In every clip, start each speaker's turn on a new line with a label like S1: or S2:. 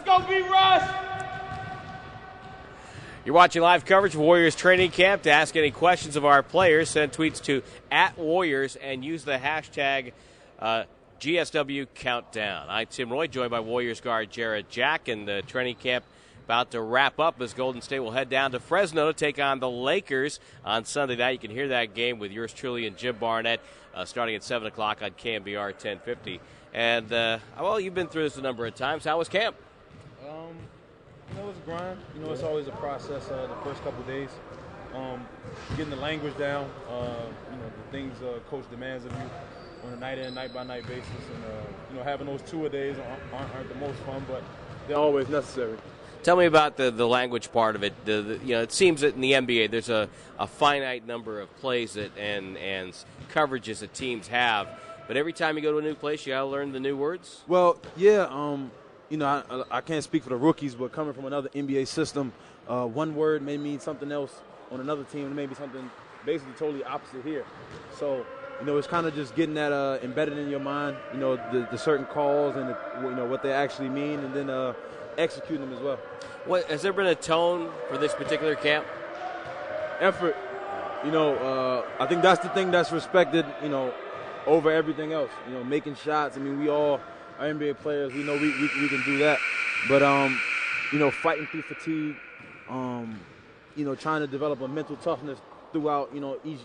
S1: go, B. Russ!
S2: You're watching live coverage of Warriors training camp. To ask any questions of our players, send tweets to @Warriors and use the hashtag GSW Countdown. I'm Tim Roy, joined by Warriors guard Jarrett Jack, and the training camp about to wrap up as Golden State will head down to Fresno to take on the Lakers on Sunday night. You can hear that game with yours truly and Jim Barnett starting at 7 o'clock on KMBR 1050. And, well, you've been through this a number of times. How was camp?
S3: It's a grind. It's always a process the first couple of days. Getting the language down, the things Coach demands of you on a night-in, night-by-night basis. And, having those two-a-days aren't the most fun, but they're always necessary.
S2: Tell me about the language part of it. It seems that in the NBA there's a finite number of plays and coverages that teams have, but every time you go to a new place, you got to learn the new words.
S3: Well, yeah. I can't speak for the rookies, but coming from another NBA system, one word may mean something else on another team, and maybe something basically totally opposite here. So, it's kind of just getting that embedded in your mind. The certain calls and what they actually mean, and then executing them as well.
S2: What has there been a tone for this particular camp?
S3: Effort. I think that's the thing that's respected. Over everything else. Making shots. I mean, we all are NBA players. We know we can do that. But fighting through fatigue. Trying to develop a mental toughness throughout.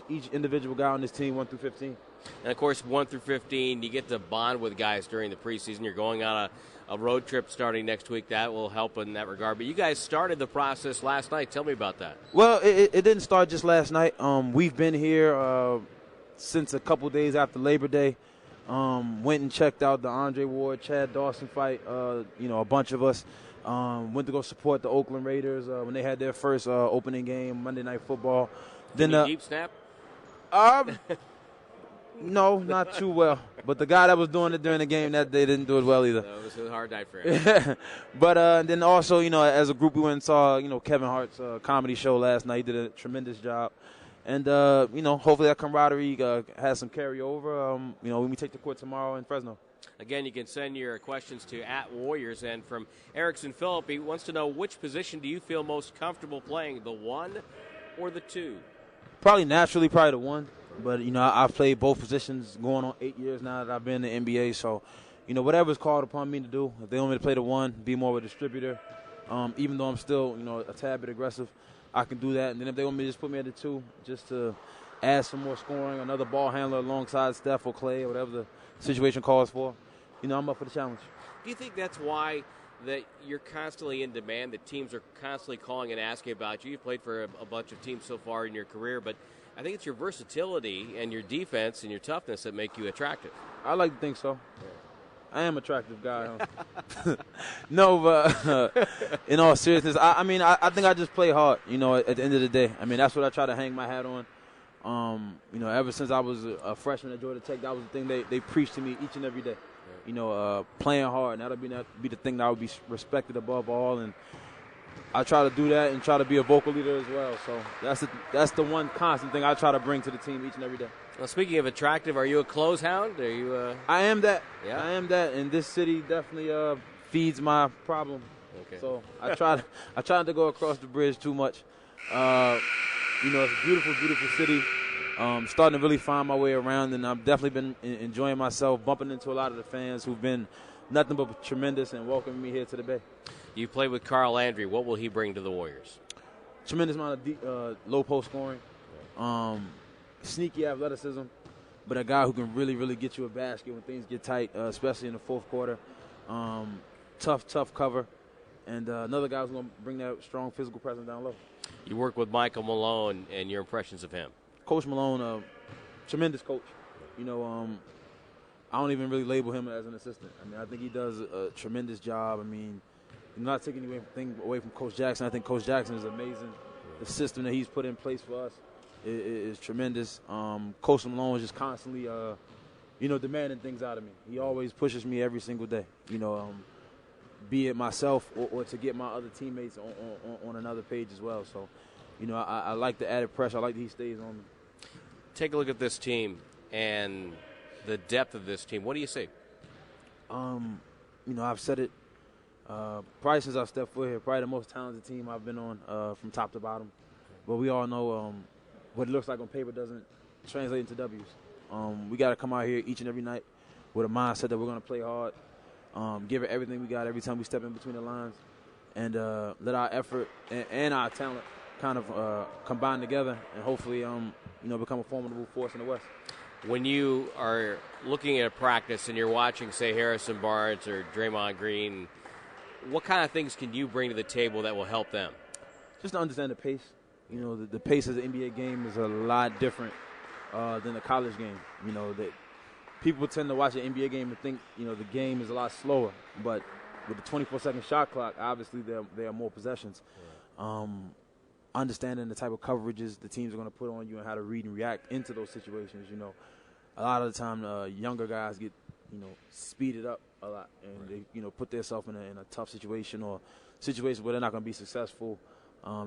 S3: Each individual guy on this team, 1 through 15.
S2: And of course, 1 through 15, you get to bond with guys during the preseason. You're going on a road trip starting next week. That will help in that regard. But you guys started the process last night. Tell me about that.
S3: Well, it didn't start just last night. We've been here since a couple days after Labor Day. Went and checked out the Andre Ward, Chad Dawson fight. A bunch of us went to go support the Oakland Raiders when they had their first opening game, Monday Night Football.
S2: Then deep snap?
S3: No, not too well. But the guy that was doing it during the game that day didn't do it well either.
S2: No, it was a hard night for him.
S3: But then also, as a group, we went and saw, Kevin Hart's comedy show last night. He did a tremendous job. And, hopefully that camaraderie has some carryover, when we take the court tomorrow in Fresno.
S2: Again, you can send your questions to @Warriors. And from Erickson Phillip, he wants to know, which position do you feel most comfortable playing, the 1 or the 2?
S3: Probably the 1. But, I've played both positions going on 8 years now that I've been in the NBA. So, whatever's called upon me to do, if they want me to play the 1, be more of a distributor, even though I'm still, a tad bit aggressive, I can do that. And then if they want me to just put me at the 2, just to add some more scoring, another ball handler alongside Steph or Clay or whatever the situation calls for, I'm up for the challenge.
S2: Do you think that's why that you're constantly in demand, that teams are constantly calling and asking about you? You've played for a bunch of teams so far in your career, but I think it's your versatility and your defense and your toughness that make you attractive.
S3: I like to think so. I am an attractive guy. Huh? No, but in all seriousness, I think I just play hard, at the end of the day. I mean, that's what I try to hang my hat on. Ever since I was a freshman at Georgia Tech, that was the thing they preached to me each and every day. Playing hard. That'll be the thing that would be respected above all. And I try to do that and try to be a vocal leader as well. So that's the one constant thing I try to bring to the team each and every day.
S2: Well, speaking of attractive, are you a clothes hound? Are you?
S3: I am that.
S2: Yeah.
S3: I am that, and this city definitely feeds my problem.
S2: Okay.
S3: So I try not to go across the bridge too much. It's a beautiful, beautiful city. Starting to really find my way around, and I've definitely been enjoying myself, bumping into a lot of the fans who've been nothing but tremendous and welcoming me here to the Bay.
S2: You played with Carl Landry. What will he bring to the Warriors?
S3: Tremendous amount of low post scoring, sneaky athleticism, but a guy who can really, really get you a basket when things get tight, especially in the fourth quarter. Tough cover, and another guy who's going to bring that strong physical presence down low.
S2: You work with Michael Malone, and your impressions of him?
S3: Coach Malone, tremendous coach. I don't even really label him as an assistant. I mean, I think he does a tremendous job. I mean, I'm not taking anything away from Coach Jackson. I think Coach Jackson is amazing. The system that he's put in place for us is tremendous. Coach Malone is just constantly, demanding things out of me. He always pushes me every single day, be it myself or to get my other teammates on another page as well. So, I like the added pressure. I like that he stays on me.
S2: Take a look at this team and the depth of this team. What do you see?
S3: I've said it Probably since I stepped foot here, probably the most talented team I've been on from top to bottom. But we all know what it looks like on paper doesn't translate into W's. We got to come out here each and every night with a mindset that we're going to play hard, give it everything we got every time we step in between the lines, and let our effort and our talent kind of combine together and hopefully become a formidable force in the West.
S2: When you are looking at a practice and you're watching, say, Harrison Barnes or Draymond Green, what kind of things can you bring to the table that will help them?
S3: Just to understand the pace. The pace of the NBA game is a lot different than the college game. That people tend to watch the NBA game and think, the game is a lot slower. But with the 24-second shot clock, obviously there are more possessions. Yeah. Understanding the type of coverages the teams are going to put on you and how to read and react into those situations. A lot of the time younger guys get, speeded up a lot and they, put themselves in a tough situation or situation where they're not going to be successful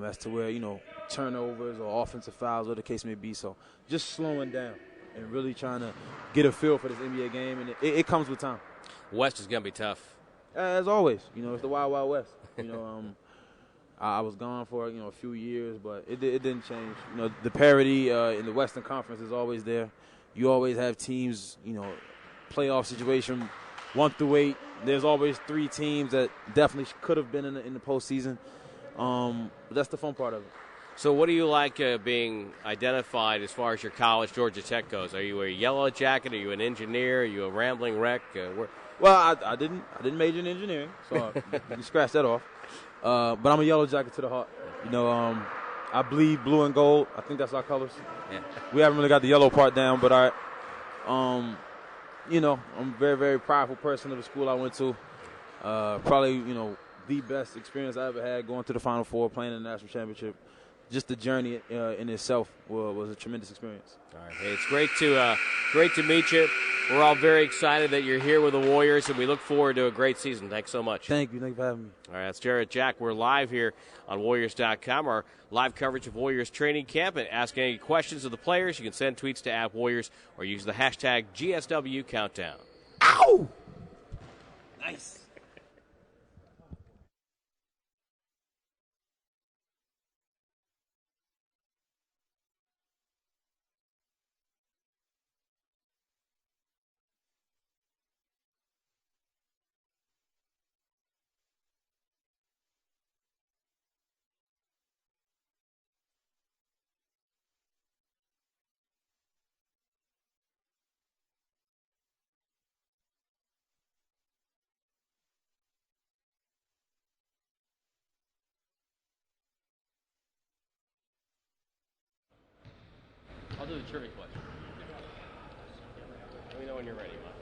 S3: as to where, turnovers or offensive fouls or the case may be. So just slowing down and really trying to get a feel for this NBA game, and it comes with time.
S2: West is going to be tough.
S3: As always, it's the Wild Wild West. I was gone for a few years, but it didn't change. The parity in the Western Conference is always there. You always have teams, playoff situation 1 through 8. There's always 3 teams that definitely could have been in the postseason. But that's the fun part of it.
S2: So what do you like being identified as far as your college Georgia Tech goes? Are you a Yellow Jacket? Are you an engineer? Are you a rambling wreck?
S3: Well, I didn't major in engineering, so you can scratch that off. But I'm a Yellow Jacket to the heart. I bleed blue and gold. I think that's our colors. Yeah. We haven't really got the yellow part down, but I'm a very, very prideful person of the school I went to. Probably, the best experience I ever had going to the Final Four, playing in the national championship. Just the journey in itself was a tremendous experience.
S2: All right, hey, it's great to meet you. We're all very excited that you're here with the Warriors, and we look forward to a great season. Thanks so much.
S3: Thank you. Thanks for having me.
S2: All right, that's Jarrett Jack. We're live here on Warriors.com, our live coverage of Warriors training camp. And ask any questions of the players, you can send tweets to @Warriors or use the hashtag GSW Countdown.
S3: Ow! Nice.
S2: I'll do the trivia question. Let me know when you're ready, Mike.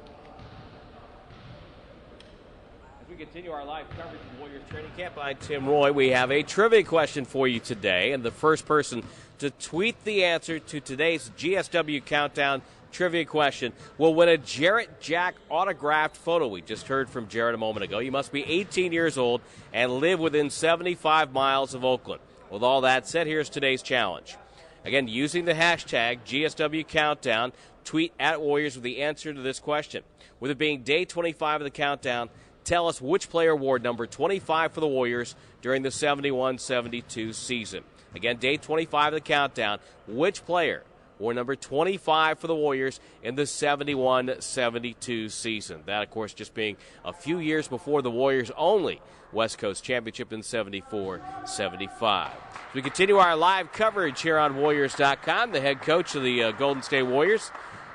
S2: As we continue our live coverage of Warriors training camp, I'm Tim Roye. We have a trivia question for you today, and the first person to tweet the answer to today's GSW Countdown trivia question will win a Jarrett Jack autographed photo. We just heard from Jarrett a moment ago. You must be 18 years old and live within 75 miles of Oakland. With all that said, here's today's challenge. Again, using the hashtag GSW Countdown, tweet @Warriors with the answer to this question. With it being day 25 of the countdown, tell us which player wore number 25 for the Warriors during the 71-72 season. Again, day 25 of the countdown, which player wore number 25 for the Warriors in the 71-72 season? That, of course, just being a few years before the Warriors' only West Coast championship in 74-75. We continue our live coverage here on Warriors.com. The head coach of the Golden State Warriors,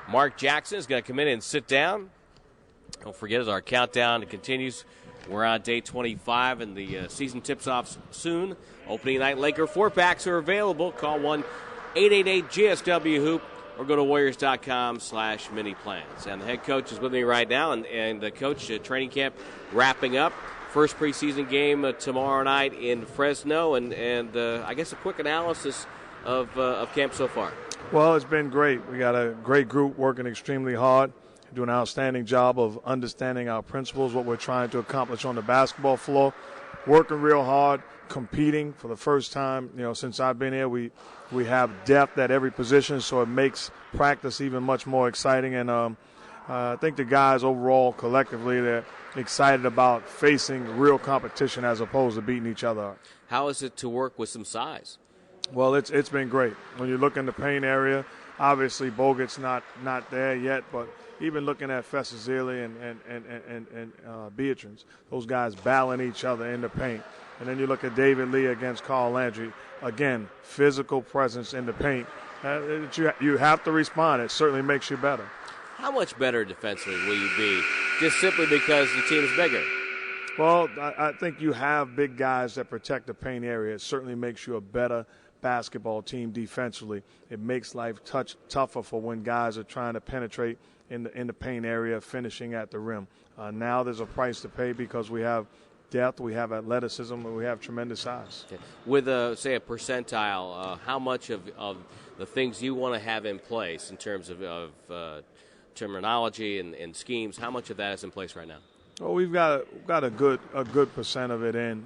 S2: Mark Jackson, is going to come in and sit down. Don't forget, as our countdown continues, we're on day 25, and the season tips off soon. Opening night Laker 4-packs are available. Call 1-888-GSW-HOOP or go to Warriors.com/mini-plans. And the head coach is with me right now, and the coach, training camp wrapping up. First preseason game tomorrow night in Fresno, and I guess a quick analysis of camp so far.
S1: Well, it's been great. We got a great group working extremely hard, doing an outstanding job of understanding our principles, what we're trying to accomplish on the basketball floor, working real hard, competing for the first time. Since I've been here, we have depth at every position, so it makes practice even much more exciting. And I think the guys overall, collectively, excited about facing real competition as opposed to beating each other up.
S2: How is it to work with some size?
S1: Well, it's been great. When you look in the paint area, obviously Bogut's not there yet, but even looking at Fesazili and Beatrice, those guys battling each other in the paint. And then you look at David Lee against Carl Landry. Again, physical presence in the paint. You have to respond. It certainly makes you better.
S2: How much better defensively will you be just simply because the team is bigger?
S1: Well, I think you have big guys that protect the paint area. It certainly makes you a better basketball team defensively. It makes life tougher for when guys are trying to penetrate in the paint area, finishing at the rim. Now there's a price to pay because we have depth, we have athleticism, and we have tremendous size.
S2: Okay. With, say, a percentile, how much of the things you want to have in place in terms of terminology and schemes, how much of that is in place right now?
S1: Well, we've got a good percent of it in.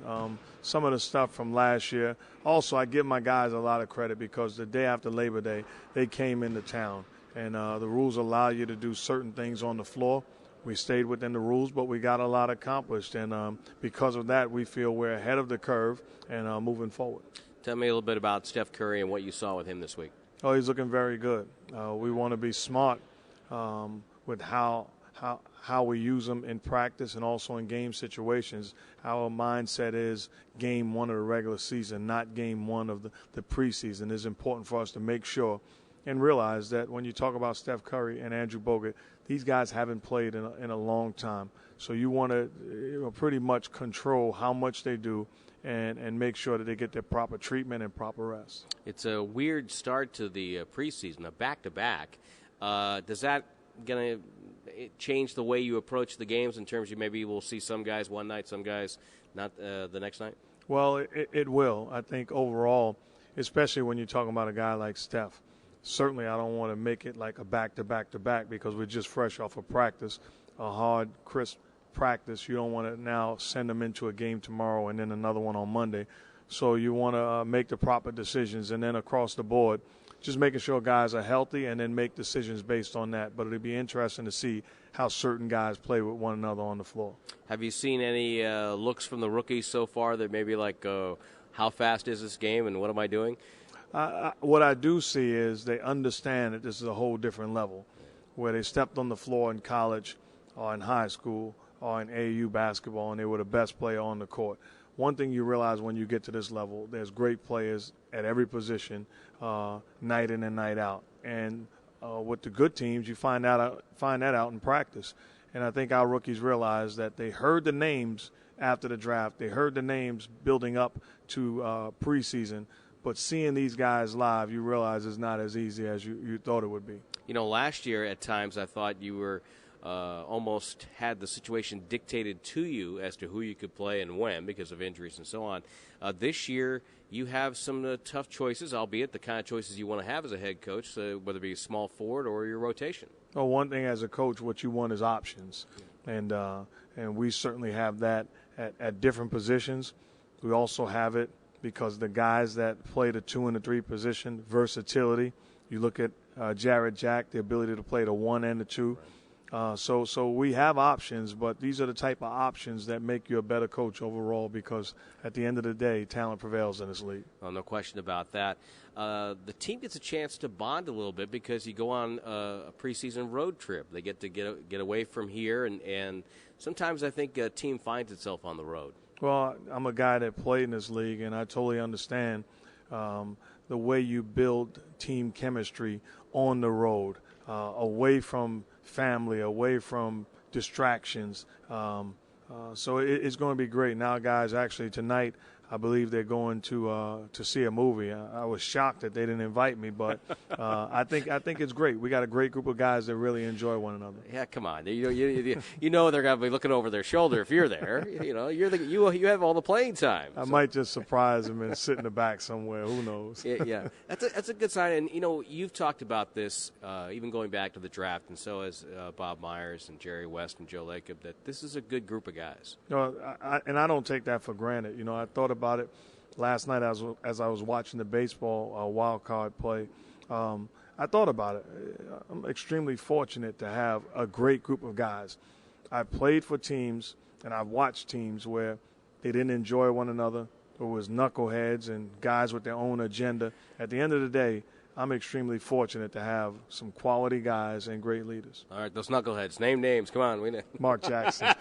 S1: Some of the stuff from last year. Also, I give my guys a lot of credit because the day after Labor Day, they came into town, and the rules allow you to do certain things on the floor. We stayed within the rules, but we got a lot accomplished, and because of that, we feel we're ahead of the curve and moving forward.
S2: Tell me a little bit about Steph Curry and what you saw with him this week.
S1: Oh, he's looking very good. We want to be smart with how we use them in practice and also in game situations. Our mindset is game one of the regular season, not game one of the preseason. It's important for us to make sure and realize that when you talk about Steph Curry and Andrew Bogut, these guys haven't played in a long time. So you want to pretty much control how much they do and make sure that they get their proper treatment and proper rest.
S2: It's a weird start to the preseason, a back-to-back. Does that going to change the way you approach the games in terms of maybe we'll see some guys one night, some guys not the next night?
S1: Well, it will. I think overall, especially when you're talking about a guy like Steph, certainly I don't want to make it like a back-to-back-to-back because we're just fresh off of practice, a hard, crisp practice. You don't want to now send them into a game tomorrow and then another one on Monday. So you want to make the proper decisions, and then across the board, just making sure guys are healthy and then make decisions based on that. But it'll be interesting to see how certain guys play with one another on the floor.
S2: Have you seen any looks from the rookies so far that maybe like how fast is this game and what am I doing?
S1: What I do see is they understand that this is a whole different level, where they stepped on the floor in college or in high school or in AAU basketball and they were the best player on the court. One thing you realize when you get to this level, there's great players at every position, night in and night out. And with the good teams, you find that out in practice. And I think our rookies realize that they heard the names after the draft. They heard the names building up to preseason. But seeing these guys live, you realize it's not as easy as you thought it would be.
S2: You know, last year at times I thought you were almost had the situation dictated to you as to who you could play and when because of injuries and so on. This year you have some tough choices, albeit the kind of choices you want to have as a head coach, whether it be a small forward or your rotation.
S1: Well, one thing as a coach, what you want is options. And we certainly have that at different positions. We also have it because the guys that play the 2 and the 3 position, versatility. You look at Jarrett Jack, the ability to play the 1 and the 2. So we have options, but these are the type of options that make you a better coach overall because at the end of the day, talent prevails in this league.
S2: Well, no question about that. The team gets a chance to bond a little bit because you go on a preseason road trip. They get to get away from here, and sometimes I think a team finds itself on the road.
S1: Well, I'm a guy that played in this league, and I totally understand the way you build team chemistry on the road, away from family, away from distractions. So it's going to be great. Now, guys, actually tonight, I believe they're going to see a movie. I was shocked that they didn't invite me, but I think it's great. We got a great group of guys that really enjoy one another.
S2: Yeah, come on. You know they're going to be looking over their shoulder if you're there. You know, you have all the playing time.
S1: I might just surprise them and sit in the back somewhere. Who knows?
S2: Yeah, that's a good sign. And you know, you've talked about this even going back to the draft, and so has Bob Myers and Jerry West and Joe Lacob. That this is a good group of guys.
S1: No, I don't take that for granted. You know, I thought about it last night as I was watching the baseball wild card play. I thought about it. I'm extremely fortunate to have a great group of guys. I played for teams and I watched teams where they didn't enjoy one another. There was knuckleheads and guys with their own agenda. At the end of the day, I'm extremely fortunate to have some quality guys and great leaders.
S2: All right, those knuckleheads. Name names. Come on. We know.
S1: Mark Jackson.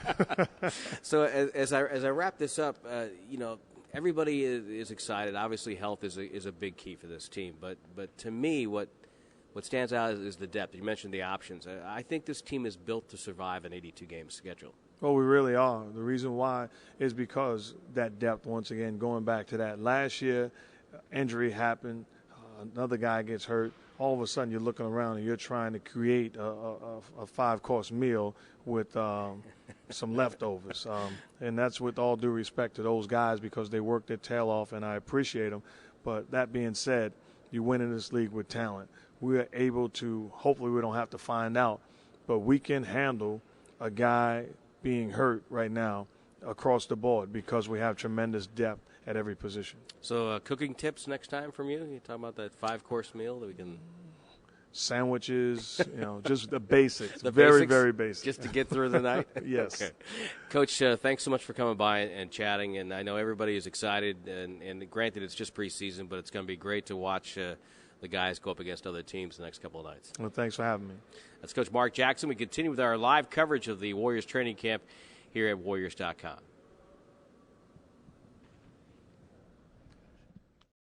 S2: So as I wrap this up, everybody is excited. Obviously, health is a big key for this team. But to me, what stands out is the depth. You mentioned the options. I think this team is built to survive an 82-game schedule.
S1: Well, we really are. The reason why is because that depth, once again, going back to that. Last year, injury happened. Another guy gets hurt. All of a sudden, you're looking around and you're trying to create a 5-course meal with some leftovers. And that's with all due respect to those guys because they work their tail off, and I appreciate them. But that being said, you win in this league with talent. We are able to, hopefully we don't have to find out, but we can handle a guy being hurt right now across the board because we have tremendous depth at every position.
S2: So cooking tips next time from you? You talking about that 5-course meal that we can...
S1: Sandwiches, just the basics.
S2: The
S1: very,
S2: basics,
S1: very basic.
S2: Just to get through the night?
S1: Yes.
S2: Okay. Coach, thanks so much for coming by and chatting. And I know everybody is excited. And granted, it's just preseason, but it's going to be great to watch the guys go up against other teams the next couple of nights.
S1: Well, thanks for having me.
S2: That's Coach Mark Jackson. We continue with our live coverage of the Warriors training camp here at Warriors.com.